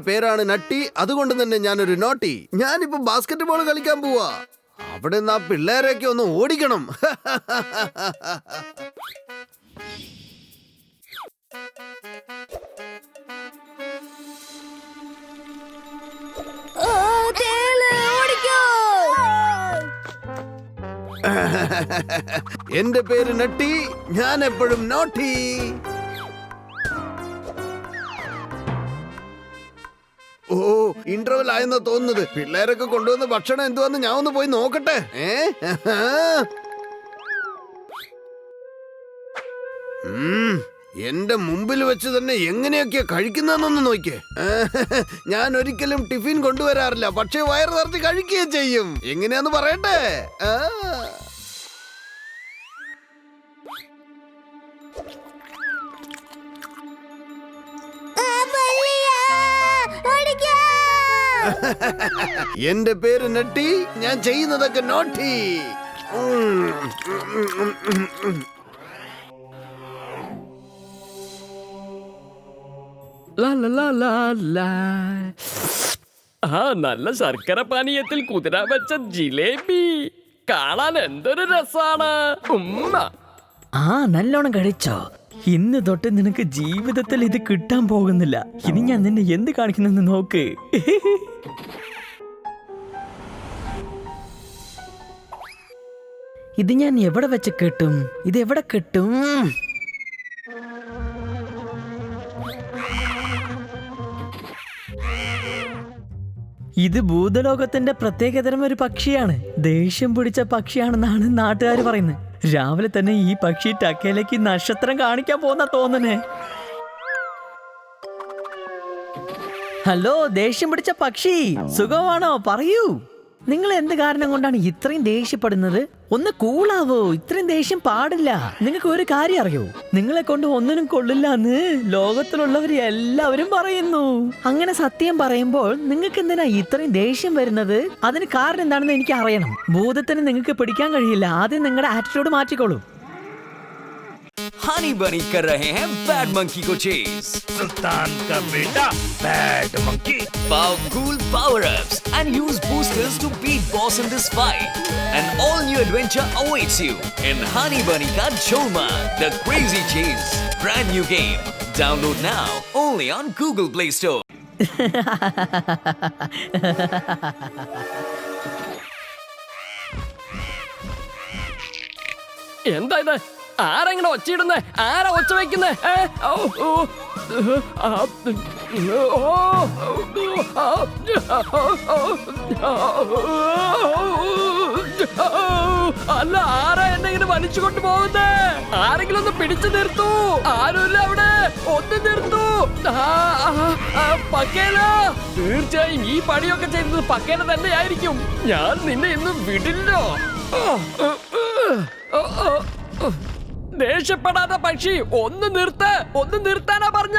പേരാണ് നട്ടി, അതുകൊണ്ട് തന്നെ ഞാനൊരു നോട്ടി. ഞാനിപ്പോ ബാസ്കറ്റ് ബോൾ കളിക്കാൻ പോവാ. അവിടെ നിന്ന് ആ പിള്ളേരെയൊക്കെ ഒന്ന് ഓടിക്കണം. എന്റെ പേര് നട്ടി, ഞാൻ എപ്പോഴും നോട്ടി. ഓ, ഇന്റർവെൽ ആയെന്നാ തോന്നുന്നത്. പിള്ളേരൊക്കെ കൊണ്ടുവന്ന ഭക്ഷണം എന്തുവാന്ന് ഞാൻ ഒന്ന് പോയി നോക്കട്ടെ. എന്റെ മുമ്പിൽ വെച്ച് തന്നെ എങ്ങനെയൊക്കെയാ കഴിക്കുന്നതെന്നൊന്ന് നോക്കിയേ. ഞാൻ ഒരിക്കലും ടിഫിൻ കൊണ്ടുവരാറില്ല, പക്ഷേ വയറ് നിറച്ച് കഴിക്കുകയും ചെയ്യും. എങ്ങനെയാന്ന് പറയട്ടെ. എന്റെ പേര് നട്ടി, ഞാൻ ചെയ്യുന്നതൊക്കെ നോട്ടി. ആ നല്ല ശർക്കര പാനീയത്തിൽ കുതിര വെച്ച ജിലേബി കാണാൻ എന്തൊരു രസാണ്. ഉമ്മ ആ നല്ലോണം കഴിച്ചോ. ഇന്ന് തൊട്ട് നിനക്ക് ജീവിതത്തിൽ ഇത് കിട്ടാൻ പോകുന്നില്ല. ഇനി ഞാൻ നിന്നെ എന്ത് കാണിക്കുന്നെന്ന് നോക്ക്. ഇത് ഞാൻ എവിടെ വെച്ച് കെട്ടും? ഇത് എവിടെ കെട്ടും? ഇത് ഭൂതലോകത്തിന്റെ പ്രത്യേകതരം ഒരു പക്ഷിയാണ്. ദേഷ്യം പിടിച്ച പക്ഷിയാണെന്നാണ് നാട്ടുകാർ പറയുന്നത്. രാവിലെ തന്നെ ഈ പക്ഷി ടക്കയിലേക്ക് നക്ഷത്രം കാണിക്കാൻ പോന്ന തോന്നണേ. ഹലോ ദേഷ്യം പിടിച്ച പക്ഷി, സുഖമാണോ? പറയൂ, നിങ്ങൾ എന്ത് കാരണം കൊണ്ടാണ് ഇത്രയും ദേഷ്യപ്പെടുന്നത്? ഒന്ന് കൂളാവോ, ഇത്രയും ദേഷ്യം പാടില്ല. നിങ്ങൾക്ക് ഒരു കാര്യം അറിയോ? നിങ്ങളെ കൊണ്ട് ഒന്നിനും കൊള്ളില്ല എന്ന് ലോകത്തിലുള്ളവർ എല്ലാവരും പറയുന്നു. അങ്ങനെ സത്യം പറയുമ്പോൾ നിങ്ങൾക്ക് എന്തിനാ ഇത്രയും ദേഷ്യം വരുന്നത്? അതിന് കാരണം എന്താണെന്ന് എനിക്ക് അറിയണം. ഭൂതത്തിന് നിങ്ങൾക്ക് പിടിക്കാൻ കഴിയില്ല. ആദ്യം നിങ്ങളുടെ ആറ്റിറ്റ്യൂഡ് മാറ്റിക്കോളൂ. हनी बनी कर रहे हैं बैड मंकी को चेस. सुल्तान का बेटा bad monkey. Powerful power-ups and use boosters to beat boss in this fight. An all-new adventure awaits you in Honey Bunny Ka Cholman, The Crazy Chase. Brand new game. Download now only on Google Play Store. എന്താ ഇത്? ആരെങ്ങനെ ഒച്ചയിടുന്നേ? ആരാ ഒച്ച വയ്ക്കുന്നേ? അല്ല, ആരാ എന്നെങ്ങനെ വലിച്ചുകൊണ്ട് പോകുന്നേ? ആരെങ്കിലും ഒന്ന് പിടിച്ചു നിർത്തൂ. ആരുമില്ല അവിടെ, ഒന്ന് നിർത്തൂ. പക്കേല, തീർച്ചയായും ഈ പണിയൊക്കെ ചെയ്തത് പക്കേല തന്നെയായിരിക്കും. ഞാൻ നിന്നെ ഇന്ന് വിടില്ലോ. ദേഷ്യപ്പെടാതെ പക്ഷി, ഒന്ന് നിർത്ത്. ഒന്ന് നിർത്താനാ പറഞ്ഞ.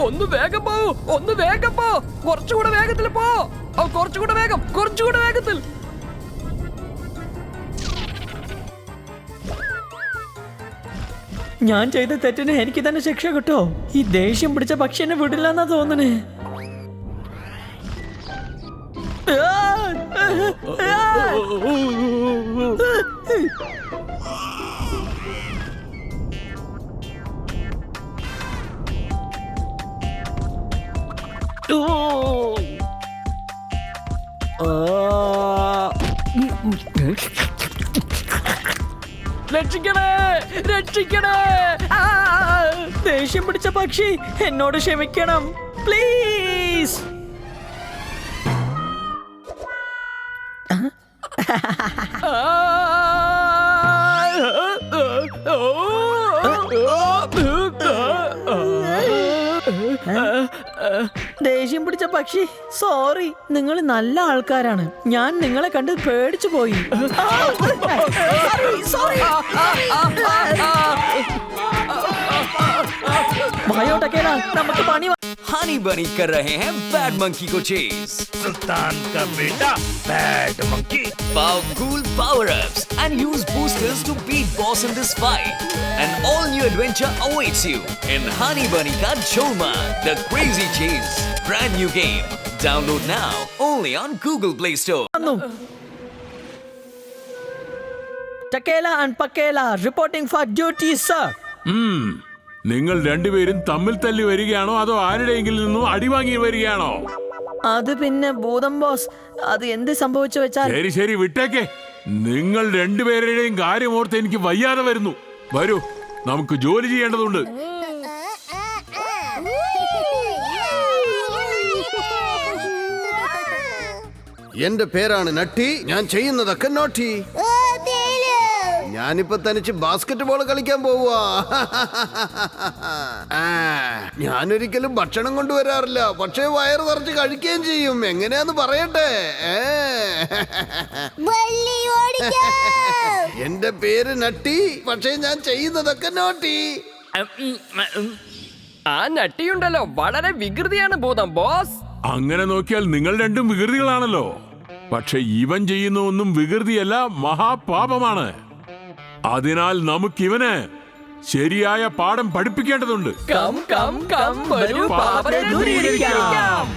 ഒന്ന് വേഗം പോ, ഒന്ന് വേഗം പോ. കുറച്ചുകൂടെ വേഗത്തിൽ പോ. കുറച്ചുകൂടെ വേഗം, കുറച്ചുകൂടെ വേഗത്തിൽ. ഞാൻ ചെയ്ത തെറ്റിന് എനിക്ക് തന്നെ ശിക്ഷ കിട്ടോ? ഈ ദേഷ്യം പിടിച്ച പക്ഷി എന്നെ വിടില്ല എന്നാ തോന്നണേ. രക്ഷിക്കണേ, രക്ഷിക്കണേ. ദേഷ്യം പിടിച്ച പക്ഷി, എന്നോട് ക്ഷമിക്കണം പ്ലീസ്. ദേഷ്യം പിടിച്ച പക്ഷി, സോറി. നിങ്ങൾ നല്ല ആൾക്കാരാണ്. ഞാൻ നിങ്ങളെ കണ്ട് പേടിച്ചു പോയി. സോറി. വായോ ടക്കേല, നമുക്ക് പണി हनी बनी कर रहे हैं बैड मंकी को चेज। सुल्तान का बेटा bad monkey. Power cool power-ups and use boosters to beat boss in this fight. An all-new adventure awaits you in Honey Bunny Ka Jolman, The Crazy Chase. Brand new game. Download now only on Google Play Store. വന്നു. Takkela and Pakkela reporting for duty sir. നിങ്ങൾ രണ്ടുപേരും തമ്മിൽ തല്ലി വരികയാണോ അതോ ആരുടെയെങ്കിലും നിന്നും അടിവാങ്ങി വരികയാണോ? അത് പിന്നെ ഭൂതം ബോസ്, അത് എന്ത് സംഭവിച്ചു വെച്ചാൽ ശരി ശരി വിട്ടേക്കെ. നിങ്ങൾ രണ്ടുപേരുടെയും കാര്യം ഓർത്ത് എനിക്ക് വയ്യാതെ വരുന്നു. വരൂ, നമുക്ക് ജോലി ചെയ്യേണ്ടതുണ്ട്. എന്റെ പേരാണ് നട്ടി, ഞാൻ ചെയ്യുന്നതൊക്കെ നോട്ടി. ഞാനിപ്പോ തനിച്ച് ബാസ്കറ്റ് ബോൾ കളിക്കാൻ പോവാ. ഞാനൊരിക്കലും ഭക്ഷണം കൊണ്ടുവരാറില്ല, പക്ഷേ വയറ് നിറച്ച് കഴിക്കുകയും ചെയ്യും. എങ്ങനെയാന്ന് പറയട്ടെ. എന്റെ പേര് നട്ടി, പക്ഷേ ഞാൻ ചെയ്യുന്നതൊക്കെ നോട്ടി. ആ നട്ടിയുണ്ടല്ലോ വളരെ വികൃതിയാണ് ഭൂതം ബോസ്. അങ്ങനെ നോക്കിയാൽ നിങ്ങൾ രണ്ടും വികൃതികളാണല്ലോ. പക്ഷെ ഇവൻ ചെയ്യുന്ന ഒന്നും വികൃതിയല്ല, മഹാപാപമാണ്. അതിനാൽ നമുക്കിവന് ശരിയായ പാഠം പഠിപ്പിക്കേണ്ടതുണ്ട്. കം കം കം വരൂ പാപത്തെ ദൂരീകരിക്കാം.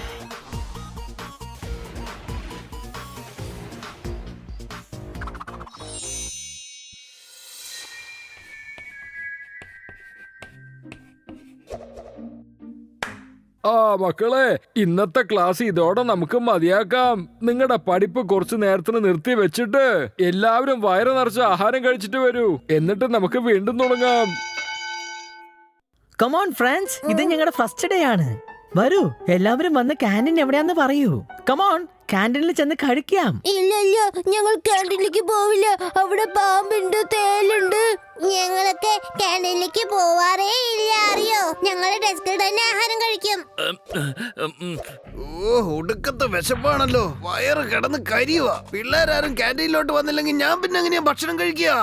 ആ മക്കളെ, ഇന്നത്തെ ക്ലാസ് ഇതോടെ നമുക്ക് മതിയാക്കാം. നിങ്ങളുടെ പഠിപ്പ് കുറച്ചു നേരത്തിന് നിർത്തി വെച്ചിട്ട് എല്ലാവരും വയറ് നിറച്ച് ആഹാരം കഴിച്ചിട്ട് വരൂ. എന്നിട്ട് നമുക്ക് വീണ്ടും തുടങ്ങാം. കമോൺ ഫ്രണ്ട്സ്, ഇത് ഞങ്ങളുടെ ഫസ്റ്റ് ഡേ ആണ്. വരൂ, എല്ലാവരും വന്ന് ക്യാൻറ്റീൻ എവിടെയാന്ന് പറയൂ. കമോൺ, ക്യാൻറ്റീനിൽ ചെന്ന് കഴിക്കാം. ഇല്ല, ഞങ്ങൾ ക്യാൻറ്റീനിലേക്ക് പോവില്ല. അവിടെ പാമ്പുണ്ട്, തേലുണ്ട്. ഞങ്ങളൊക്കെ ക്യാൻറ്റീനിലേക്ക് പോവാറേ ഇല്ല, അറിയോ? ഞങ്ങളുടെ ഡെസ്കിൽ തന്നെ ആഹാരം കഴിക്കും. ഓ, ഒടുക്കത്തെ വിശപ്പാണല്ലോ. വയറ് കിടന്ന് കരിയുക. പിള്ളേരാരും ക്യാൻറ്റീനിലോട്ട് വന്നില്ലെങ്കിൽ ഞാൻ പിന്നെ എങ്ങനെയാ ഭക്ഷണം കഴിക്കുക?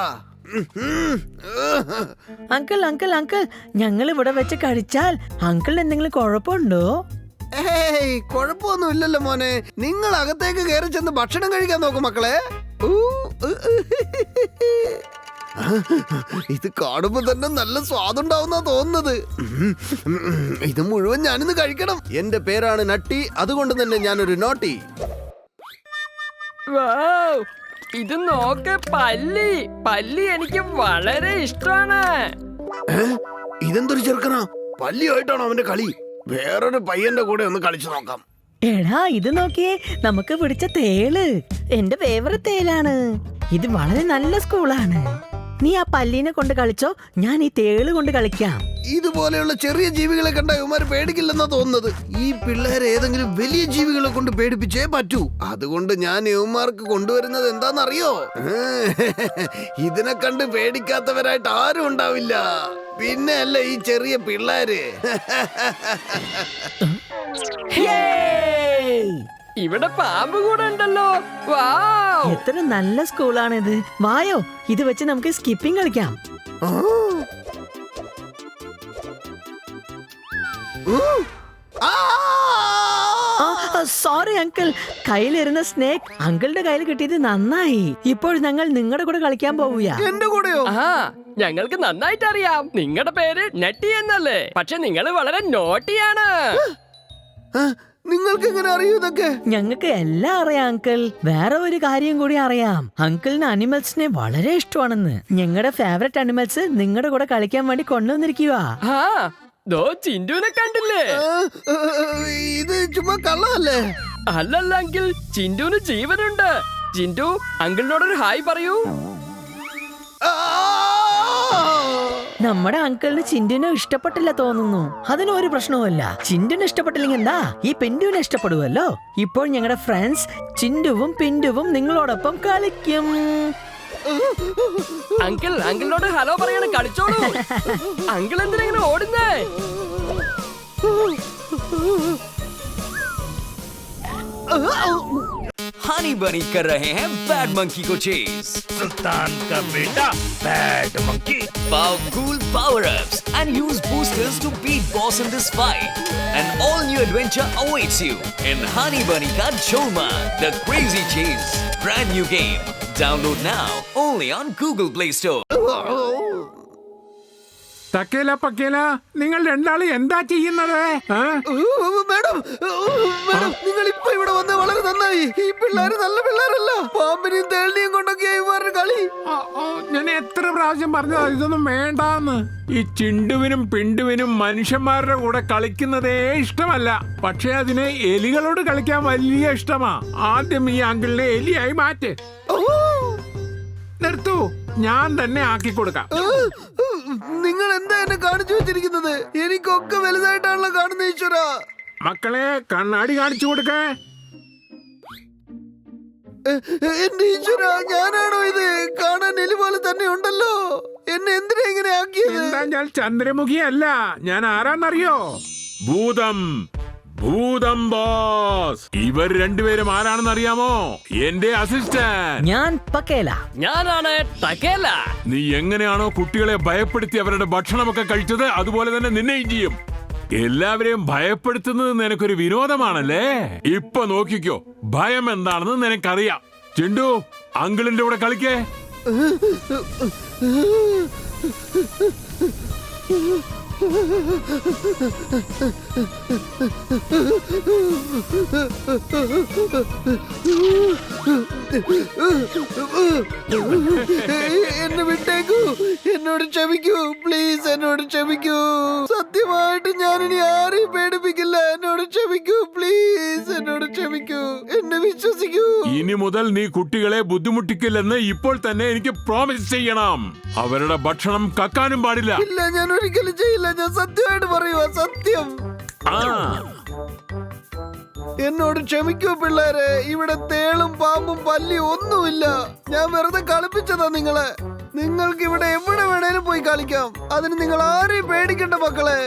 അങ്കിൾ അങ്കിൾ അങ്കിൾ, ഞങ്ങൾ ഇവിടെ വെച്ച് കഴിച്ചാൽ അങ്കിളിന് എന്തെങ്കിലും കുഴപ്പമുണ്ടോ? ഏയ്, കുഴപ്പമൊന്നും ഇല്ലല്ലോ മോനെ. നിങ്ങൾ അകത്തേക്ക് കയറി ചെന്ന് ഭക്ഷണം കഴിക്കാൻ നോക്കും മക്കളെ. ഇത് കാണുമ്പോ തന്നെ നല്ല സ്വാദുണ്ടാവുന്ന തോന്നുന്നത്. ഇത് മുഴുവൻ ഞാനിന്ന് കഴിക്കണം. എന്റെ പേരാണ് നട്ടി, അതുകൊണ്ട് തന്നെ ഞാനൊരു നോട്ടി. വൗ, ഇത് നോക്ക്, പല്ലി. പല്ലി എനിക്ക് വളരെ ഇഷ്ടമാണ്. ഇതെന്തൊരു ചെറുക്കനാ? പല്ലിയായിട്ടാണോ അവന്റെ കളി? വേറൊരു പയ്യന്റെ കൂടെ ഒന്ന് കളിച്ചു നോക്കാം. എടാ, ഇത് നോക്കിയേ, നമുക്ക് പിടിച്ച തേള്. എന്റെ ഫേവറേറ്റ് തേലാണ്. ഇത് വളരെ നല്ല സ്കൂളാണ്. നീ ആ പല്ലീനെ കൊണ്ട് കളിച്ചോ, ഞാൻ ഈ തേള് കൊണ്ട് കളിക്കാം. ഇതുപോലെയുള്ള ചെറിയ ജീവികളെ കണ്ട ഇവന്മാര് പേടിക്കില്ലെന്നാ തോന്നുന്നത്. ഈ പിള്ളേരെ ഏതെങ്കിലും വലിയ ജീവികളെ കൊണ്ട് പേടിപ്പിച്ചേ പറ്റൂ. അതുകൊണ്ട് ഞാൻ ഇവന്മാർക്ക് കൊണ്ടുവരുന്നത് എന്താണെന്നറിയോ? ഇതിനെ കണ്ട് പേടിക്കാത്തവരായിട്ട് ആരും ഉണ്ടാവില്ല. പിന്നെ അല്ല ഈ ചെറിയ പിള്ളേര്. ഇവിടെ പാമ്പ് കൂടെ ഉണ്ടല്ലോ. വൗ, എത്ര നല്ല സ്കൂളാണിത്. വായോ, ഇത് വെച്ച് നമുക്ക് സ്കിപ്പിംഗ് കളിക്കാം. സോറി അങ്കിൾ, കയ്യിലിരുന്ന സ്നേക്ക് അങ്കിളുടെ കയ്യിൽ കിട്ടിയത് നന്നായി. ഇപ്പോൾ ഞങ്ങൾ നിങ്ങളുടെ കൂടെ കളിക്കാൻ പോവുക. എന്റെ കൂടെയോ? ആ, ഞങ്ങൾക്ക് നന്നായിട്ട് അറിയാം. നിങ്ങളുടെ പേര് നട്ടി എന്നല്ലേ, പക്ഷെ നിങ്ങൾ വളരെ നോട്ടിയാണ്. നിങ്ങൾക്ക് എങ്ങനെ അറിയൂ ഇതൊക്കെ? ഞങ്ങൾക്ക് എല്ലാം അറിയാം അങ്കിൾ. വേറെ ഒരു കാര്യം കൂടി അറിയാം. അങ്കിളിന് അനിമൽസിനെ വളരെ ഇഷ്ടമാണെന്ന്. ഞങ്ങളുടെ ഫേവറേറ്റ് അനിമൽസ് നിങ്ങളുടെ കൂടെ കളിക്കാൻ വേണ്ടി കൊണ്ടുവന്നിരിക്കുക. ആ, ദോ ചിന്റുവിനെ കണ്ടില്ലേ? ഇത് ചുമ്മാ കള്ളല്ലേ? അല്ലല്ല അങ്കിൾ, ചിന്റുവിന് ജീവനുണ്ട്. ചിന്റു, അങ്കിളിനോടൊരു ഹായ് പറയൂ. നമ്മുടെ അങ്കിളിന് ചിന്റുവിനെ ഇഷ്ടപ്പെട്ടില്ല തോന്നുന്നു. അതിനൊരു പ്രശ്നവുമില്ല. ചിന്റുവിനെ ഇഷ്ടപ്പെട്ടില്ലെങ്കിൽ എന്താ, ഈ പിന്റുവിനെ ഇഷ്ടപ്പെടുവല്ലോ. ഇപ്പോൾ ഞങ്ങളുടെ ഫ്രണ്ട്സ് ചിന്റുവും പിന്റുവും നിങ്ങളോടൊപ്പം കളിക്കും. അങ്കിൾ, അങ്കിളിനോട് ഹലോ പറയാണ്, കളിച്ചോളൂ. അങ്കിൾ എന്തിനാ ഇങ്ങനെ ഓടുന്നേ? हनी बनी कर रहे हैं बैड मंकी को चेज। सुल्तान का बेटा bad monkey. Powerful power-ups and use boosters to beat boss in this fight. An all-new adventure awaits you in Honey Bunny Ka Cholma, the Crazy Chase. Brand new game. Download now only on Google Play Store. തക്കേല പക്കേല, നിങ്ങൾ രണ്ടാളും എന്താ ചെയ്യുന്നത്? Madam madam, നിങ്ങൾ ഇപ്പൊ ഇവിടെ വന്ന് വളരെ നന്നായി. ഈ പിള്ളേര് നല്ല പിള്ളേരല്ല. പാമ്പിനെയും തേളിനെയും കൊണ്ടൊക്കെ ഇവരുടെ കളി. ഞാൻ എത്ര പ്രാവശ്യം പറഞ്ഞതാ ഇതൊന്നും വേണ്ടാന്ന്. ഈ ചിണ്ടുവിനും പിണ്ടുവിനും മനുഷ്യന്മാരുടെ കൂടെ കളിക്കുന്നതേ ഇഷ്ടമല്ല. പക്ഷെ അതിന് എലികളോട് കളിക്കാൻ വലിയ ഇഷ്ടമാ. ആദ്യം ഈ അങ്കിളിനെ എലിയായി മാറ്റ്. നിർത്തൂ, ഞാൻ തന്നെ ആക്കി കൊടുക്കാം. നിങ്ങൾ എന്താ എന്നെ കാണിച്ചു വെച്ചിരിക്കുന്നത്? എനിക്കൊക്കെ വലുതായിട്ടാണല്ലോ കാണുന്നത് ഈശ്വര. മക്കളെ, കണ്ണാടി കാണിച്ചു കൊടുക്കേ. എന്റെ ഈശ്വര, ഞാനാണോ ഇത്? കാണാൻ എലി പോലെ തന്നെ ഉണ്ടല്ലോ. എന്നെ എന്തിനാ ഇങ്ങനെ ആക്കിയത്? എന്താ, ഞാൻ ചന്ദ്രമുഖിയല്ല. ഞാൻ ആരാന്നറിയോ? ഭൂതം. ഭൂതം ബോസ്. ഇവർ രണ്ടുപേരും ആരാണെന്ന് അറിയാമോ? എന്റെ അസിസ്റ്റന്റ്. ഞാൻ പക്കേല. ഞാനാണ് ടക്കേല. നീ എങ്ങനെയാണോ കുട്ടികളെ ഭയപ്പെടുത്തി അവരുടെ ഭക്ഷണമൊക്കെ കഴിച്ചത്, അതുപോലെ തന്നെ നിന്നെയും ചെയ്യും. എല്ലാവരെയും ഭയപ്പെടുത്തുന്നത് നിനക്കൊരു വിനോദമാണല്ലേ? ഇപ്പൊ നോക്കിക്കോ, ഭയം എന്താണെന്ന് നിനക്കറിയാം. ചിണ്ടു, അങ്കിളിന്റെ കൂടെ കളിക്കേ. എന്നെ വിട്ടേക്കൂ. എന്നോട് ക്ഷമിക്കൂ പ്ലീസ്, എന്നോട് ക്ഷമിക്കൂ. സത്യമായിട്ട് ഞാനിനി ആരെയും പേടിപ്പിക്കില്ല. എന്നോട് ക്ഷമിക്കൂ പ്ലീസ്, എന്നോട് ക്ഷമിക്കൂ. എന്നെ വിശ്വസിക്കൂ. ഇനി മുതൽ നീ കുട്ടികളെ ബുദ്ധിമുട്ടിക്കില്ലെന്ന് ഇപ്പോൾ തന്നെ എനിക്ക് പ്രോമിസ് ചെയ്യണം. അവരുടെ ഭക്ഷണം കക്കാനും പാടില്ല. ഇല്ല, ഞാൻ ഒരിക്കലും ചെയ്യില്ല. ഞാൻ സത്യമായിട്ട് പറയുക, സത്യം. എന്നോട് ക്ഷമിക്കൂ പിള്ളേരെ. ഇവിടെ തേളും പാമ്പും പല്ലിയും ഒന്നുമില്ല. ഞാൻ വെറുതെ കളിപ്പിച്ചതാ നിങ്ങളെ. നിങ്ങൾക്ക് ഇവിടെ എവിടെ വേണേലും പോയി കളിക്കാം. അതിന് നിങ്ങൾ ആരെയും പേടിക്കണ്ട മക്കളെ.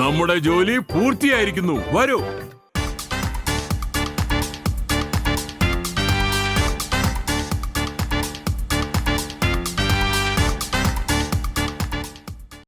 നമ്മുടെ ജോലി പൂർത്തിയായിരിക്കുന്നു. വരൂ.